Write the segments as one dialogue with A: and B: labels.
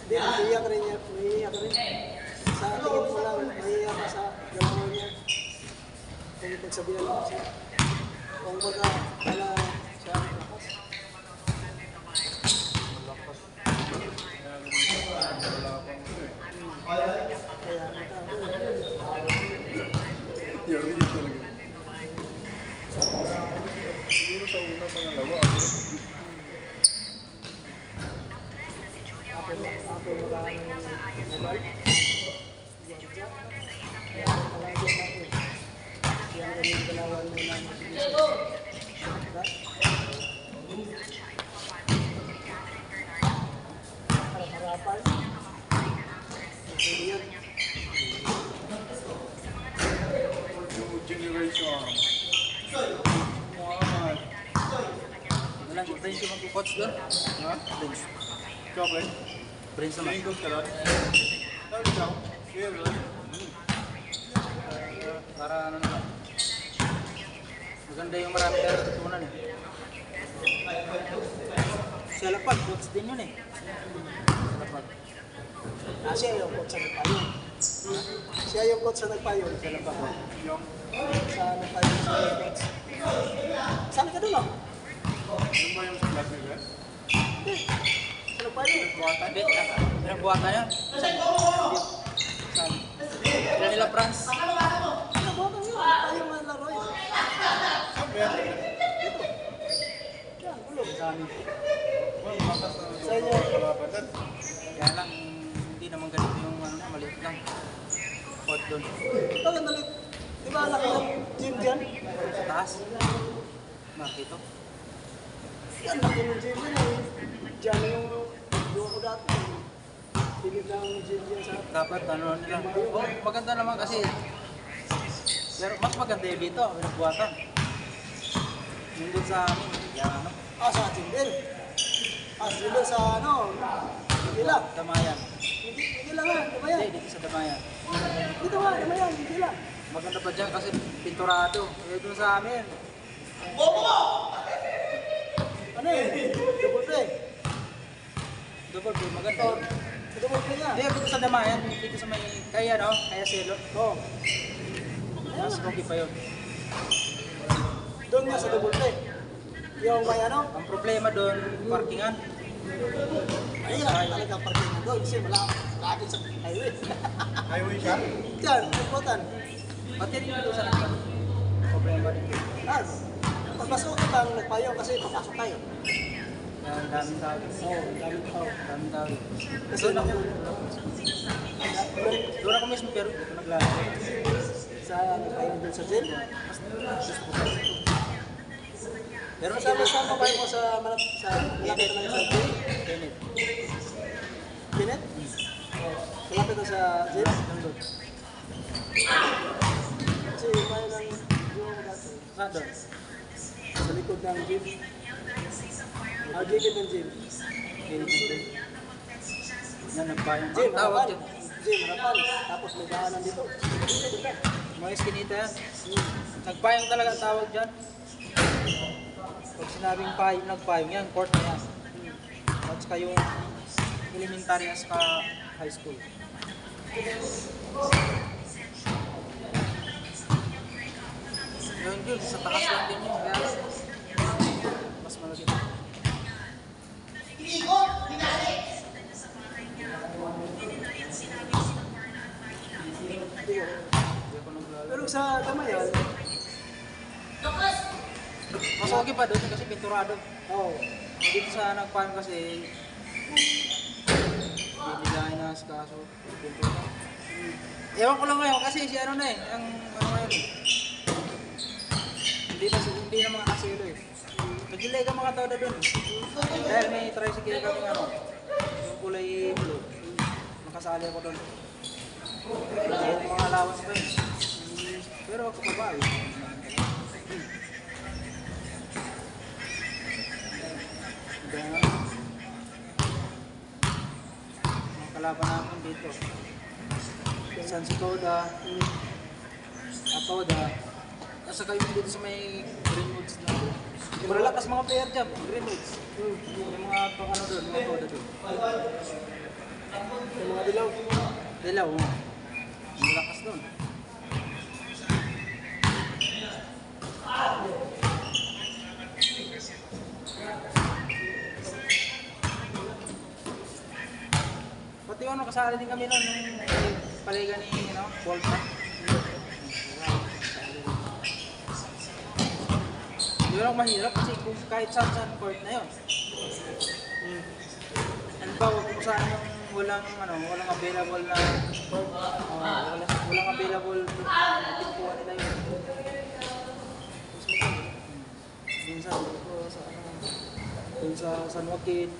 A: Iiyak rin niya. Iiyak rin. Sa tingin mo lang, iiyak ka sa galaw niya. Kung ipagsabihan mo siya. Kung baga, pala siya ang lakas. Kaya
B: siguro sa una pangalawa
A: ako maraming nabal. Kaya palagi ako. Kaya ganyan galawan mo na harap-harapan. Ganyan.
B: yung generation.
C: Wala, Prince yung mag-coach doon.
B: Ha?
C: Prince.
B: Ikaw ba?
C: Prince naman.
B: Main coach ka doon? Ano ikaw? Sige, bro.
C: Para ano naman. Maganda yung marami tayo sa tutunan eh. Sa lapag, coach din yun eh. Sa lapag.
A: Siya yung coach sa nagpayo. Siya yung coach sa nagpayo.
C: Sa lapag.
B: Yung
A: Sa nagpayo sa coach. Saan ka doon lang?
B: ano ba yung sa class nila?
A: Sa nagpayo.
C: Hindi, pinagbuhatan yan. Saan? Ilan nila France?
A: Ano ba ito yun? Nagpayo nga laro yun.
B: Saan ba yan?
A: Yan, gulong.
C: Sa amin.
B: Well, matas na
A: Sa inyo.
B: kalaban din.
C: Kaya lang, hindi naman ganito yung ano na, maliit lang. Pod doon.
A: Ito lang nalit. Di ba laki ng gym dyan?
C: Sa taas. Makito.
A: Yan, laki ng gym dyan eh. Diyan yung doon ko dati. Tigil lang ang gym dyan sa...
C: Dapat ano nila. Oh, maganda naman kasi. Pero mas maganda yung dito, pinagbuhatan. Yung doon sa amin, kaya ano,
A: Sa gym din. Gym din sa ano. Hindi lang.
C: Damayan.
A: Hindi lang ha. Di ba yan?
C: Hindi, dito sa Damayan.
A: Dito nga, di ba yan? Hindi lang.
C: Maganda pa dyan kasi pinturado. Eh, doon sa amin.
A: Ano eh? Double play.
C: Double blue, maganda
A: Ito.
C: yun.
A: Double play nga.
C: Hindi, dito sa Damayan, dito sa may, kaya no, kaya selo.
A: Oo.
C: Mas okay pa yun.
A: Doon nga sa double play. Yung may ano?
C: Ang problema doon, parkingan.
A: Ayun talaga parking na doon. Kasi malapit sa highway.
B: Highway siya?
A: Diyan, ikutan.
C: Pati rin doon sa nagpan. Problema din.
A: Mas okay bang nagpayo kasi papasok tayo.
C: Ang daming tao.
A: Oo, daming tao.
C: Daming tao.
A: Kasi
C: Doon ako mismo pero dito naglalaro.
A: sa nagpayo doon sa gym.
C: Pero
A: Sama-sama kayo mo sa malapit na sa gym.
C: Kenneth.
A: Kinet? Malapit na sa gym.
C: Nandun.
A: Kasi yung payo ng yung dati.
C: Nandun.
A: Sa likod ng gym. Gilid ng gym.
C: Kenneth. Yan, nagbayang.
A: Gym,
C: Ang tawag
A: harapan.
C: dyan.
A: Gym, harapan. Tapos may daanan dito.
C: Mga iskinita yan. Nagpayong talaga ang tawag dyan. Pag sinabing payong, nagpayong yan, court na yan. At saka yung elementary at saka high school. Yung girls, sa takas lang din yun. Kaya mas malaki. Hindi ako naglalaro.
A: Pero sa Damayan,
C: Mas okay pa doon kasi pinturado.
A: oo.
C: Dito sa nagpayong kasi binilahin na sa kaso. Ewan ko lang ngayon kasi si ano na eh, ang ano ngayon eh. toda dun. Dahil may tricycle kami ano, yung kulay blue. Nakasali ako dun. Yung mga allowance ko yun. Pero ako babae. Mga kalaban namin dito. San si Toda, Atoda, at saka yung dito sa may Greenwoods na. Malalakas mga player dyan, Greenwoods. Yung mga ano doon, mga Toda doon.
A: Yung mga dilaw.
C: Dilaw, oh. Malakas doon. Pati ano, kasali din kami noon yung paliga ni Volta. Yun ang mahirap kasi kung kahit saan court na yun. Ano ba, kung saan yung walang available na walang available pintuan nila yun. Minsan dito sa dun sa San Joaquin.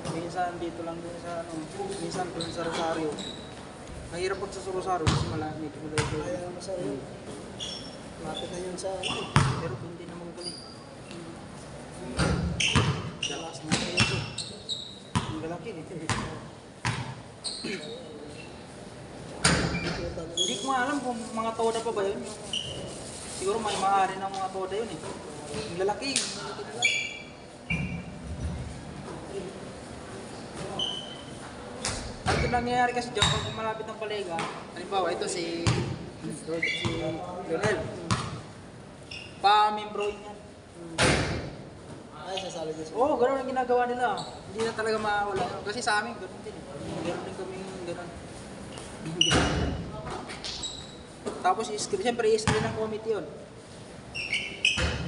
C: Minsan dito lang dun sa minsan dun sa Rosario. Mahirap pag sa Rosario kasi malamig.
A: Kaya masarap. Lapit na yun sa
C: Pero hindi naman galing.
A: lakas na yun.
C: Ang lalaki eh. Hindi ko nga alam kung mga toda pa ba yun. Siguro may maaari ng mga toda yun eh. Ang lalaki. Ang ito nangyayari kasi dyan pag malapit ng palega, halimbawa ito si Lionel. Pa-membro yan.
A: Ay, sasali din siya.
C: Oo, gano'n ang ginagawa nila. Hindi na talaga mawala. Kasi sa amin, gano'n din. Gano'n din kami gano'n. Tapos, siyempre, i-screen ng committee yun.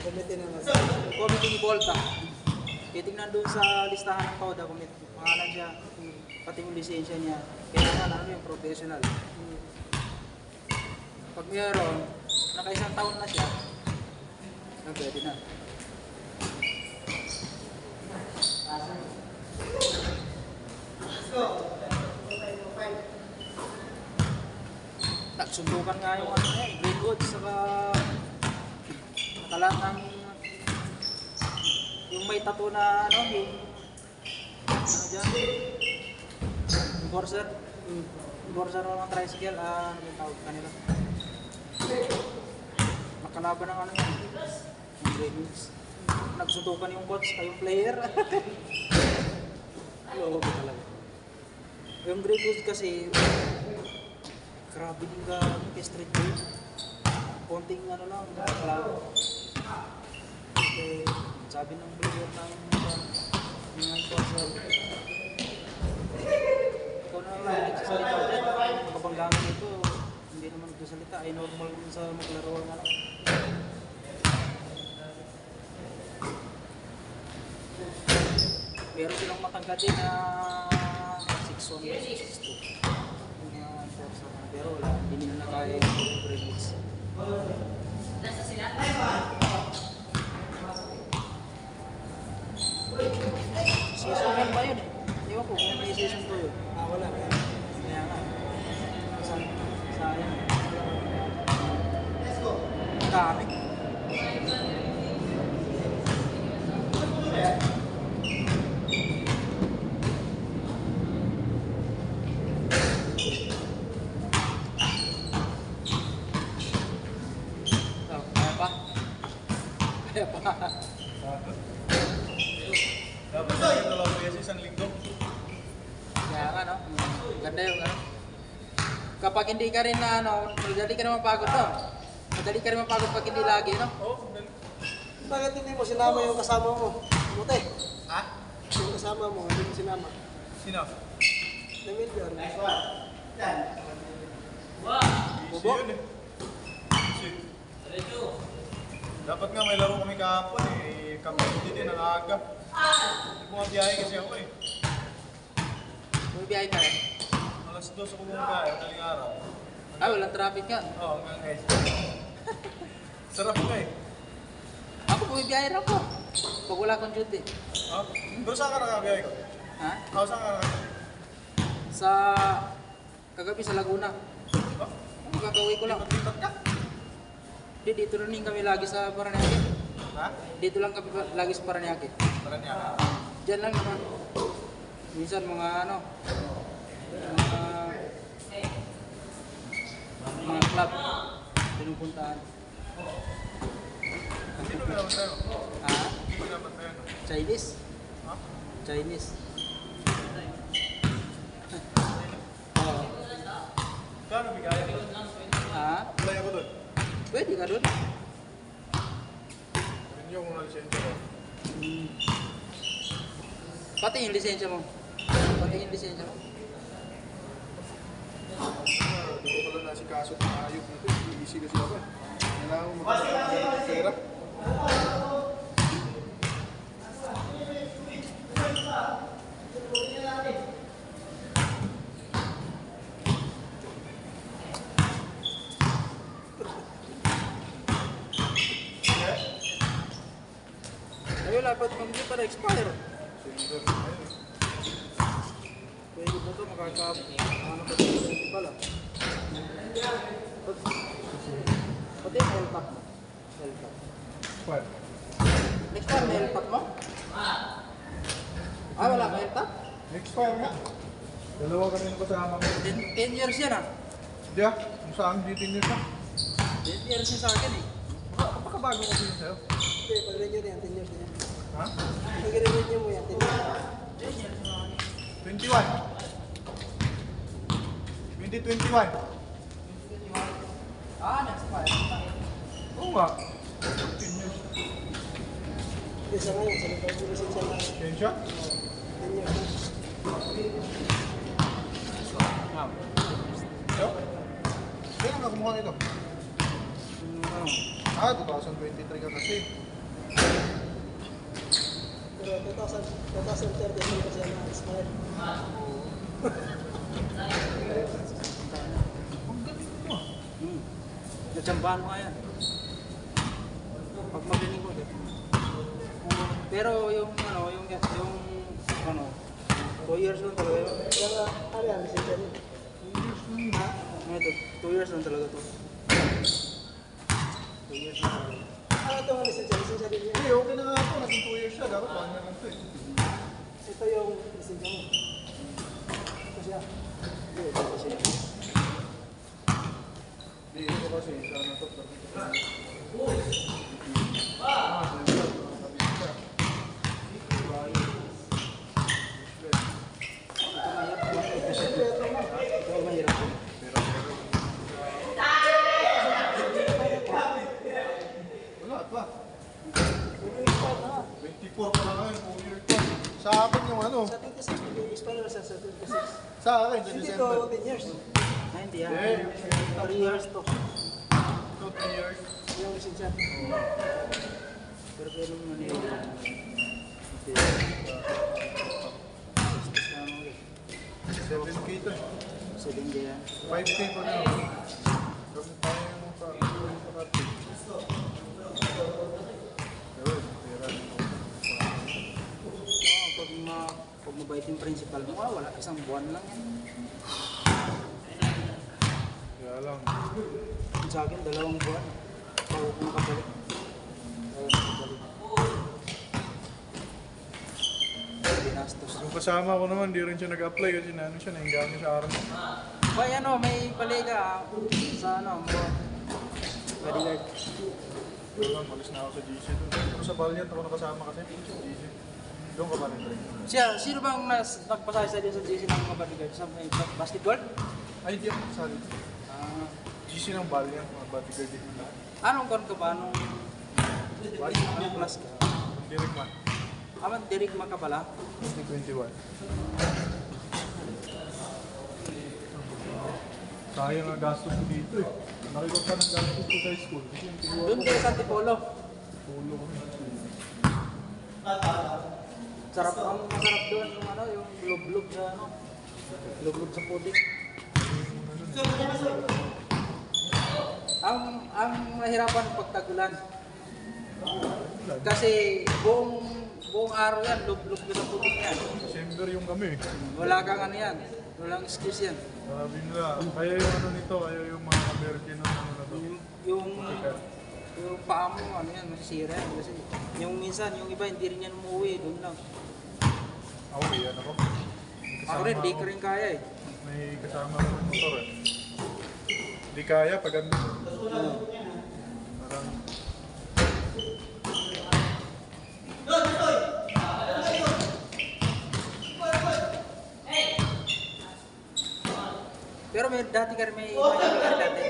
A: Committee naman.
C: Committee ni Volta. Titingnan doon sa listahan ng Toda, pangalan siya, pati yung lisensya niya. Kailangan ano yung professional. Pag mayroon, naka-isang taon na siya, pwede na. Nagsundukan nga yung ano yan, Greenwoods, saka nakalat ng yung may tattoo na ano, yung ano dyan, enforcer. Enforcer ng mga tricycle, ano yung tawag kanila. Makalaban ng ano yan, yung Greenwoods. Nagsundukan yung coach, yung player. Loko ko talaga. Yung Greenwoods kasi, grabe yung kay street boy. Konting ano lang, kalaban. Okay, sabi ng player ng mga enforcer, ikaw na lang nagsasalita dyan. Makabanggangan ito, hindi naman nagsasalita. Ay normal kung sa maglaro nga lang. Meron silang matangkad din na 6'1", 6'2". Mga enforcer. Pero wala, hindi nila na kaya yung Greenwoods. Season 1 pa yun eh. Ewan ko kung may season 2 yun.
A: Wala.
C: Kaya nga. Sayang. Dami. Kaya pa. Kaya pa.
B: Dapat sa dalawang beses isang linggo.
C: Kaya nga, no? Ganda yung ano. Kapag hindi ka rin na, ano, madali ka rin mapagod, no? Madali ka rin mapagod pag hindi lagi, no?
B: Oo,
A: Bakit hindi mo sinama yung kasama mo? Mute.
B: Ha?
A: Yung kasama mo, hindi mo sinama.
B: Sino?
A: Namilgar.
B: Si yun eh. Si. Dapat nga may laro kami kahapon eh. Kami din ang aga. Hindi ko nga biyahe kasi ako eh.
C: Bumibiyahe ka rin.
B: Alas 2 ako bumiyahe, madaling araw.
C: Walang traffic yan.
B: Oo, hanggang guys. Sarap nga eh.
C: Ako bumibiyahe ako. Pag wala kang duty.
B: Ha? Pero saan ka nakabiyahe ko?
C: Ha?
B: Saan ka nakabiyahe?
C: Sa kagabi sa Laguna.
B: Ha?
C: Kakauwi ko lang.
B: Lipat ka?
C: Di, dito rin kami lagi sa Paranaque.
B: Ha?
C: Dito lang kami lagi sa Paranaque.
B: Parang niya.
C: Diyan lang naman. Minsan mga ano, mga club pinupuntahan.
B: Sino naman tayo?
C: Ha?
B: Sino naman tayo?
C: Chinese?
B: Ha?
C: Chinese. Oo.
B: Kano bigay ko?
C: Ha?
B: Wala ako doon.
C: Pwede ka doon.
B: Renew ko na lisensya ko.
C: Pati yung lisensya mo. Pati yung lisensya mo.
B: Hindi ko pala nasikaso ng ayok na ito. Easy kasi ako. Kailangan mo magkakaroon ng pera.
C: Ayun, dapat hindi pa na-expire.
B: Sender na yun.
C: Pwede mo ito ano pa ito pala. Pati yung L-pack mo. L-pack.
B: What?
C: Expire na L-pack mo? Ah, wala ka L-pack?
B: Expire nga. Dalawa kami ng kasama mo.
C: 10 years yan ah.
B: Hindi ah. Kung saan dito nyo siya.
C: 10 years yun sa akin eh.
B: Kapakabago ko din sa'yo.
A: Hindi, pag-renew yan, 10 years na yan.
B: Ha?
A: Pag-renew mo yan, 10 years.
C: 10 years na akin.
B: 21. 2021.
C: Ah, na-expire.
B: Oo nga. 15 years.
A: Hindi, sa ngayon, sa nagpapag lisensya na
B: Lisensya?
A: 10 years na.
B: Yo? Kailan ka kumuha nito?
C: Ano?
B: Ah, 2023 ka kasi.
A: Pero 2030 kasi yan na-expire.
B: Ang galing mo ah.
C: Natsambahan mo nga yan. Pag magaling ko din. Pero yung 2 years lang talaga yun.
A: Kaya ano yan, lisensya rin.
C: Ito, 2 years lang talaga to. 2 years lang talaga.
A: Ano ito nga lisensya rin yan.
B: Hindi, okay na nga ako. Naging 2 years siya. Dapat 1 year lang ito eh.
A: Ito yung lisensya mo. Ito siya. Hindi, ito siya.
B: Hindi, ito kasi sana ito.
C: Ito mahirap po.
B: Wala pa. 24 pa lang ngayon, 2 years pa. Sa akin yung ano,
A: Sa 26, mag-expire na siya sa 26.
B: sa akin, sa
A: Hindi
B: December.
A: to 10 years.
C: Ay, hindi yan.
B: Eh,
C: 3 years to.
B: 2 years.
A: Yung lisensya.
C: Pero pwede mo na yun. Okay.
B: 7K ito eh.
C: 7 day yan.
B: 5K pa lang. Kasi tayo mo pa. Ayun, pera.
C: Pag mabait yung principal mo, wala. Isang buwan lang yan.
B: Kaya lang.
C: Sa akin, 2 buwan. Bago ko makabalik. Binastos.
B: Yung kasama ko naman, di rin siya nag-apply kasi na ano siya, nainggan niya sa army.
C: May may paliga sa bodyguard.
B: Kaya lang, malis na ako sa GC doon. Pero sa Valiant ako nakasama kasi sa GC. Doon ka pa rin rin.
C: Sino bang nagpasaya sa GC ng mga bodyguard? Sa basketball?
B: Ay, di ako kasali.
C: Ah,
B: GC ng Valiant, mga bodyguard din lahat.
C: anong kon ka ba? Anong class ka?
B: Direct man.
C: Dirigma ka pala?
B: 2021. Sayang ang gastos ko dito eh. Nakikot pa ng gastos ko sa school. Kasi yung tiguan
C: Doon
B: ko,
C: kayo sa Antipolo.
B: pulo ko.
C: Masarap doon yung yung lub-lub sa lub-lub sa putik. Ang mahirapan pag tagulan.
B: ulan.
C: Kasi buong araw yan, lub-lub na sa putik yan.
B: December yung kami.
C: Wala kang ano yan. Walang excuse yan.
B: Sabi nila, kaya yung ano nito, kaya yung mga American na ano na to.
C: Yung paa mo, ano yan, masisira yan. Kasi yung minsan, yung iba hindi rin yan umuwi, doon lang.
B: Ako, kaya ako.
C: Ako rin, di ko rin kaya eh.
B: May kasama rin ng motor eh. Di kaya pag ano. Parang,
C: Pero may dati ka rin, may dati.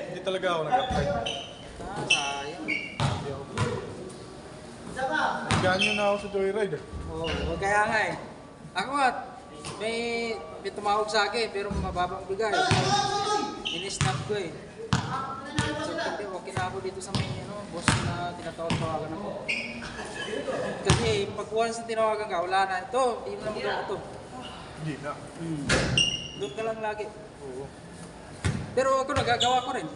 B: hindi talaga ako nag-apply.
C: Sayang.
B: Hindi ako. Ganyan na ako sa joyride eh.
C: Oo, kaya nga eh. Ako nga, may tumawag sa akin, pero mababang bigay. In-snap ko eh. So, okay na ako dito sa may boss na tinatawag-tawagan ako. Kasi pag once na tinawagan ka, wala na. Ito, hindi mo na magawa ito.
B: Hindi na.
C: Doon ka lang lagi.
B: Oo.
C: Pero ako, nagagawa ko rin.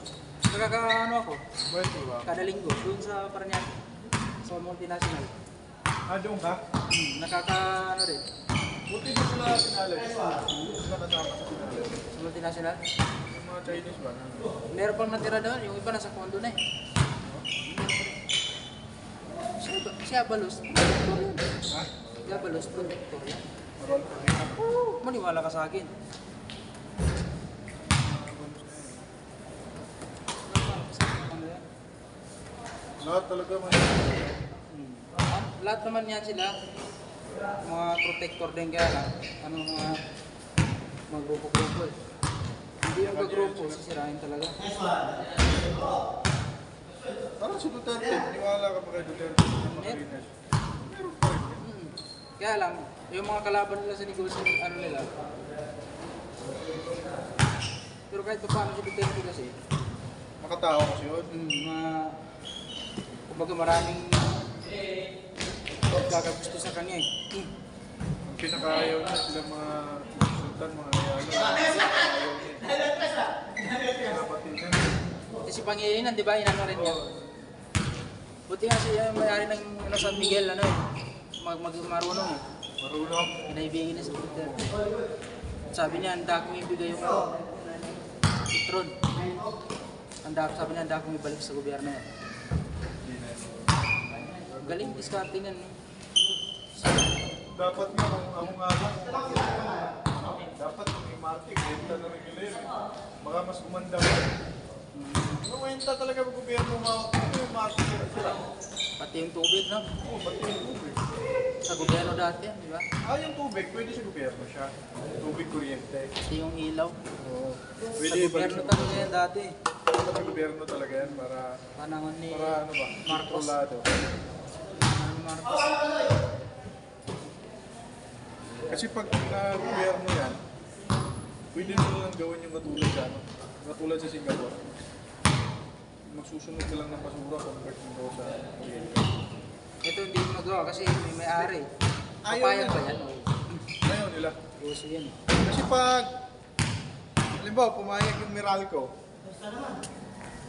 C: Nagkakaano ako,
B: Well, diba?
C: kada linggo, doon sa Paranaque. Sa multinational.
B: Doon ka?
C: Nakakaano rin.
B: Buti ba sila pinalay? Sila kasama sa pinalay.
C: Sa multinational.
B: Yung mga Chinese ba?
C: Meron pang natira doon, yung iba nasa condo na eh. Siya Balos, protector yun.
B: Ha?
C: Siya Balos, protector yan.
B: Marol pa rin.
C: Maniwala ka sa akin.
B: Lahat talaga man.
C: Lahat naman yan sila, mga protector din kaya lang, mga grupo-grupo eh. Hindi yung grupo, sisirain talaga.
B: Parang si Duterte, niwala ka pa kay Duterte.
C: Meron.
B: Meron pa rin.
C: Kaya lang, yung mga kalaban nila sa negosyo, ano nila. Pero kahit pa paano si Duterte kasi,
B: Makatao kasi yun.
C: kumbaga maraming gagagusto sa kanya eh.
B: Ang pinakaayaw niya sila mga sultan, mga ayalo. Ayaw niya. Napatigan.
C: Kasi Pangilinan, di ba, inano rin niya. Buti nga siya may-ari ng San Miguel, marunong eh.
B: Marunong.
C: Pinaibigin na sa Duterte. Sabi niya, handa kong ibigay yung Petron. Sabi niya, handa kong ibalik sa gobyerno yan.
B: Hindi na yun.
C: Galing, discarding yan.
B: Dapat nga kung ako nga lang, dapat kung may market, renta na rin nila yun. Baka mas umanda pa. Renta talaga ang gobyerno yung market sila.
C: Pati yung tubig, no?
B: Oo, pati yung tubig.
C: Sa gobyerno dati yan, di ba?
B: Yung tubig, pwede sa gobyerno siya. Tubig kuryente.
C: Pati yung ilaw.
B: Oo.
C: Sa
B: Pwede
C: gobyerno talaga yan dati.
B: Dapat sa gobyerno talaga yan para
C: Panahon ni
B: ano ba?
C: Marcos.
B: Kontrolado.
C: Panahon ni Marcos.
B: Kasi pag gobyerno yan, pwede nila lang gawin yung katulad sa katulad sa Singapore. Magsusunod ka lang ng basura convert mo sa kuryente.
C: Ito hindi mo magawa kasi may may-ari.
B: Ayaw
C: Papayag
B: nila.
C: ba yan?
B: Ayaw nila.
C: Uso yan.
B: Kasi pag, halimbawa, pumayag yung Meralco,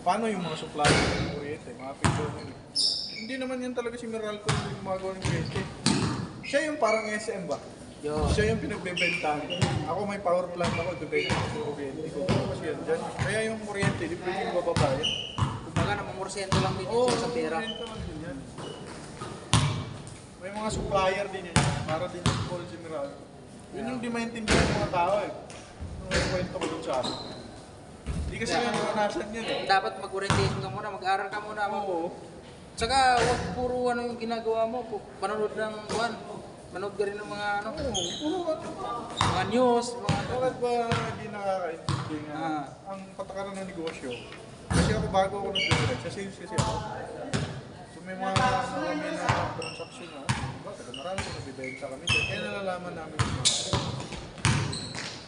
B: paano yung mga supplier ng kuryente, mga picture nila? Hindi naman yan talaga si Meralco yung gumagawa ng kuryente. Siya yung parang SM ba?
C: Yo.
B: Siya yung pinagbebentahan. Ako may power plant ako, bebenta ko yung kuryente ko. Kasi yan dyan. Kaya yung kuryente, di pwede yung bababayan.
C: Kumbaga namamorsyento lang din
B: Oo,
C: sa pera.
B: kuryente lang din yan. May mga supplier din yan. Para din yung call si Meralco. Yun yung di maintindihan ng mga tao eh. Yung kwento ko dun sa akin. Hindi kasi yan naranasan yan eh.
C: Dapat mag-orientation ka muna, mag-aral ka muna.
B: Oo.
C: Tsaka huwag puro ano yung ginagawa mo. Panonood ng manood ka rin ng mga
B: Puro ano.
C: mga news, mga
B: Bakit ba hindi nakakaintindi nga ang patakaran ng negosyo? Kasi ako bago ako nag-direct, sa sales kasi ako. So may mga kami na transaction na, taga marami ko nagbibenta kami. Kaya nalalaman namin yung mga.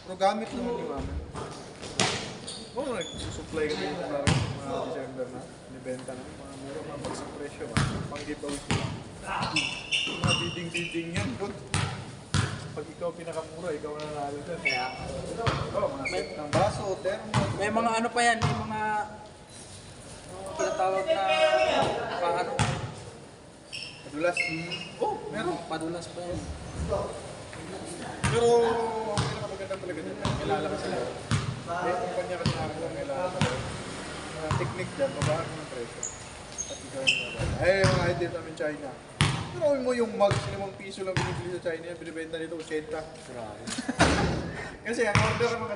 B: Pero gamit naman yung amin. Oo, nagsusupply kami yung mga December na. Nibenta namin, mga mura, mga bagsang presyo. Pang-giveaway ko lang. Mga bidding-bidding yan, good. Pag ikaw pinakamura, ikaw ang nanalo dyan.
C: kaya.
B: Mga set ng baso, thermos.
C: May mga ano pa yan, may mga tinatawag na paano.
B: Dulas. Oh, meron.
C: Padulas pa yan.
B: Pero, ang pinakamaganda talaga dyan, kilala ka sila. Eh, kumpanya kasi nakakuha kilala ka sila. Mga technique dyan, babaan mo ng presyo. At ikaw yung nababa. Eh, mga item namin China. Pero mo yung mugs, 5 piso lang binibili sa China yan, binibenta nito 80. Grabe. Kasi ang order ng mga